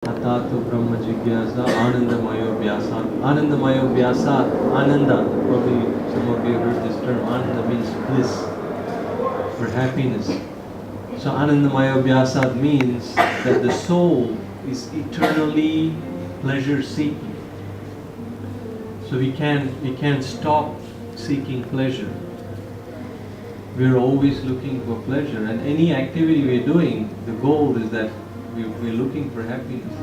Atatu Brahma Jigyasa Anandamayo Vyasa. Anandamayo Vyasa, Ananda. Probably some of you heard this term. Ananda means bliss or happiness. So Anandamayo Vyasa means that the soul is eternally pleasure seeking. So we can't stop seeking pleasure. We're always looking for pleasure, and any activity we're doing, the goal is that we're looking for happiness.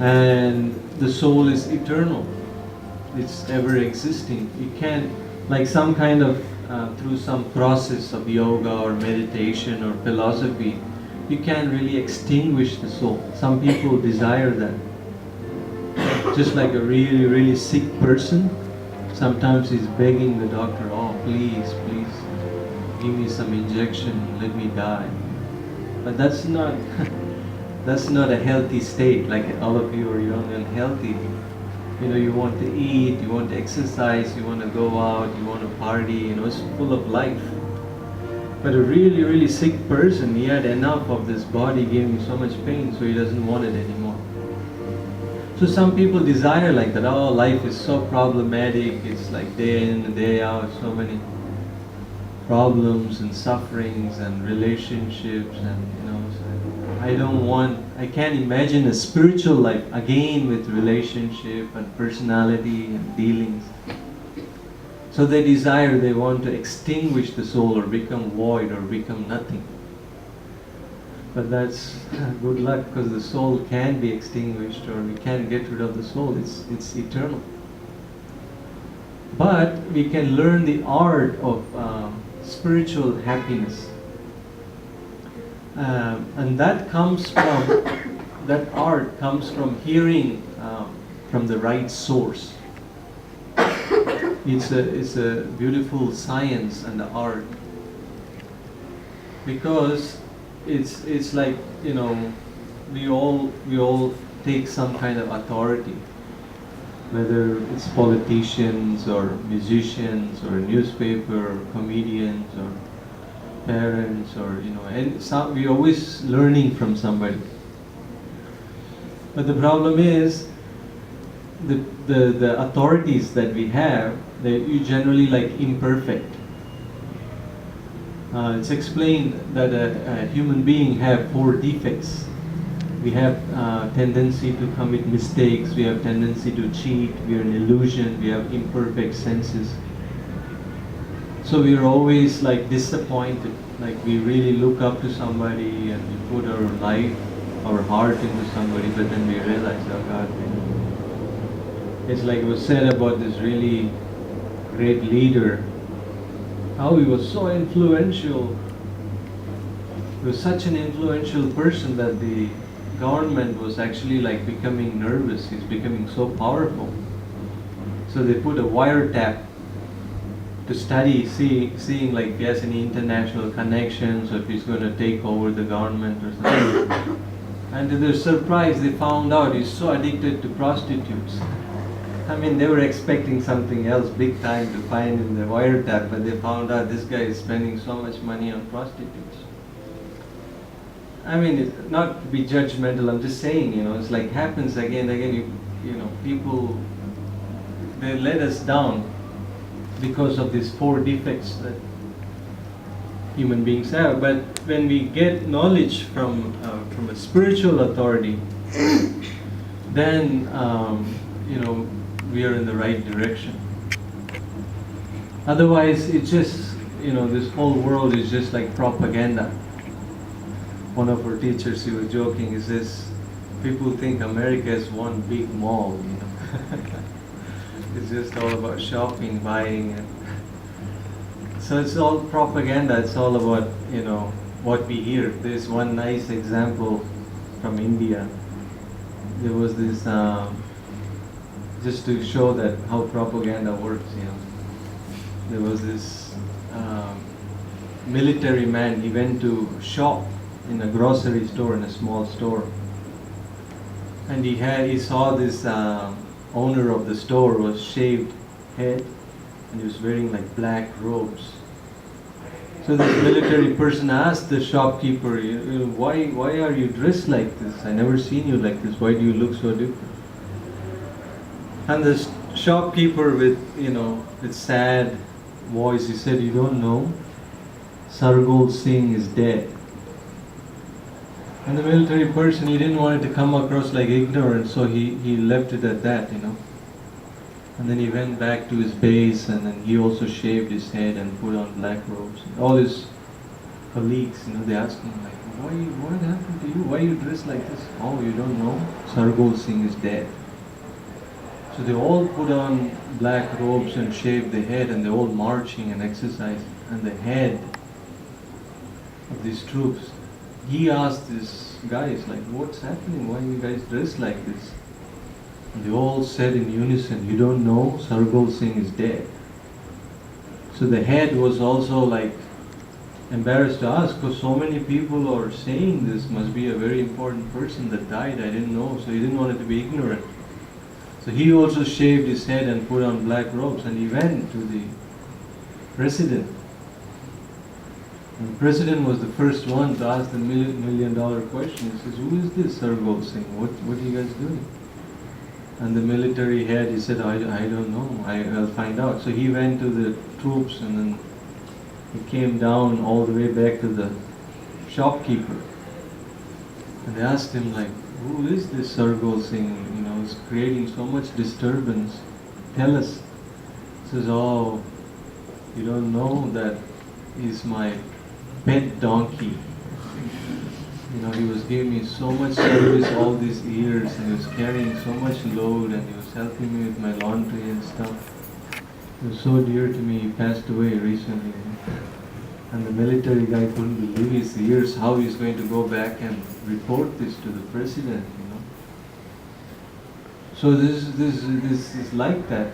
And the soul is eternal. It's ever existing. You can't, like some kind of, through some process of yoga or meditation or philosophy, you can't really extinguish the soul. Some people desire that. Just like a really, really sick person, sometimes he's begging the doctor, oh please, please, give me some injection, let me die. But that's not that's not a healthy state. Like all of you are young and healthy. You know, you want to eat, you want to exercise, you want to go out, you want to party, you know, it's full of life. But a really, really sick person, he had enough of this body giving so much pain, so he doesn't want it anymore. So some people desire like that, oh, life is so problematic, it's like day in and day out, so many problems and sufferings and relationships, and you know, so I can't imagine a spiritual life again with relationship and personality and dealings. So they desire, they want to extinguish the soul or become void or become nothing. But that's good luck, because the soul can be extinguished, or we can't get rid of the soul, it's eternal. But we can learn the art of spiritual happiness. And that art comes from hearing from the right source. It's a beautiful science and the art, because it's like, you know, we all take some kind of authority, whether it's politicians or musicians or newspaper or comedians or parents, or you know, and we're always learning from somebody. But the problem is the authorities that we have, they're generally like imperfect. It's explained that a human being have 4 defects. We have tendency to commit mistakes, we have tendency to cheat, we are an illusion, we have imperfect senses. So we are always like disappointed, like we really look up to somebody and we put our life, our heart into somebody, but then we realize, oh God, it's like it was said about this really great leader, how he was so influential. He was such an influential person that the government was actually like becoming nervous. He's becoming so powerful. So they put a wiretap to study, seeing like if he has any international connections, or if he's going to take over the government or something. And to their surprise, they found out he's so addicted to prostitutes. I mean, they were expecting something else big time to find in the wiretap, but they found out this guy is spending so much money on prostitutes. I mean, it's not to be judgmental, I'm just saying, you know, it's like happens again and again. You know, people, they let us down because of these 4 defects that human beings have. But when we get knowledge from a spiritual authority, then you know, we are in the right direction. Otherwise, it's just, you know, this whole world is just like propaganda. One of our teachers, he was joking, he says, people think America is one big mall, you know. It's just all about shopping, buying, and so it's all propaganda. It's all about, you know, what we hear. There's one nice example from India. There was this, just to show that how propaganda works, you know. There was this military man. He went to shop in a grocery store, in a small store, and he saw this owner of the store was shaved head, and he was wearing like black robes. So this military person asked the shopkeeper, why are you dressed like this? I never seen you like this. Why do you look so different? And the shopkeeper with sad voice, he said, you don't know, Sargol Singh is dead. And the military person, he didn't want it to come across like ignorance, so he left it at that, And then he went back to his base, and then he also shaved his head and put on black robes. All his colleagues, they asked him, like, what happened to you? Why you dressed like this? Oh, you don't know? Sargol Singh is dead. So they all put on black robes and shaved their head, and they're all marching and exercising. And the head of these troops, he asked these guys, like, what's happening? Why you guys dressed like this? And they all said in unison, you don't know, Sargol Singh is dead. So the head was also like embarrassed to ask, because so many people are saying this must be a very important person that died, I didn't know, so he didn't want it to be ignorant. So he also shaved his head and put on black robes, and he went to the president. And the president was the first one to ask the million-dollar question. He says, who is this Sargol Singh? What are you guys doing? And the military head, he said, I don't know, I'll find out. So he went to the troops, and then he came down all the way back to the shopkeeper. And they asked him, like, who is this Sargol Singh? It's creating so much disturbance. Tell us. He says, oh, you don't know that he's my pet donkey. He was giving me so much service all these years, and he was carrying so much load, and he was helping me with my laundry and stuff. He was so dear to me. He passed away recently. And the military guy couldn't believe his ears, how he's going to go back and report this to the president, So this is like that,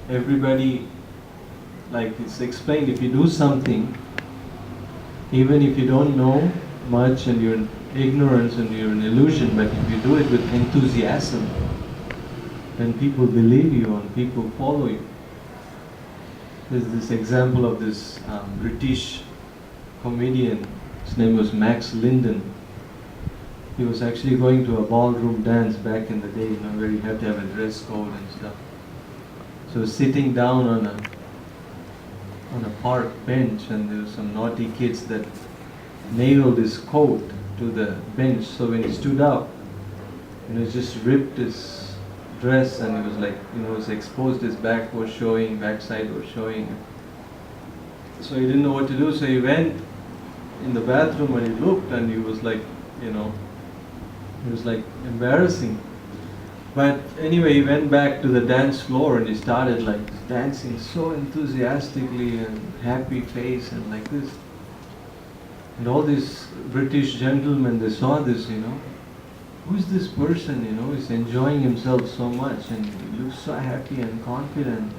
Everybody, like it's explained, if you do something, even if you don't know much and you're in ignorance and you're in illusion, but if you do it with enthusiasm, then people believe you and people follow you. There's this example of this British comedian. His name was Max Linden. He was actually going to a ballroom dance back in the day, where you had to have a dress code and stuff. So sitting down on a park bench, and there were some naughty kids that nailed his coat to the bench. So when he stood up, he just ripped his dress, and it was like, it was exposed, his back was showing, backside was showing. So he didn't know what to do, so he went in the bathroom and he looked, and he was like, it was like embarrassing. But anyway, he went back to the dance floor and he started like dancing so enthusiastically and happy face and like this. And all these British gentlemen, they saw this, who's this person, he's enjoying himself so much, and he looks so happy and confident,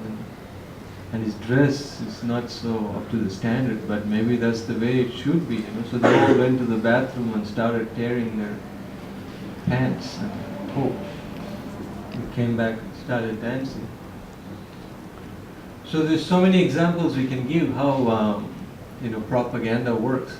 and his dress is not so up to the standard, but maybe that's the way it should be, So they all went to the bathroom and started tearing their pants and coat. They came back and started dancing. So there's so many examples we can give how propaganda works.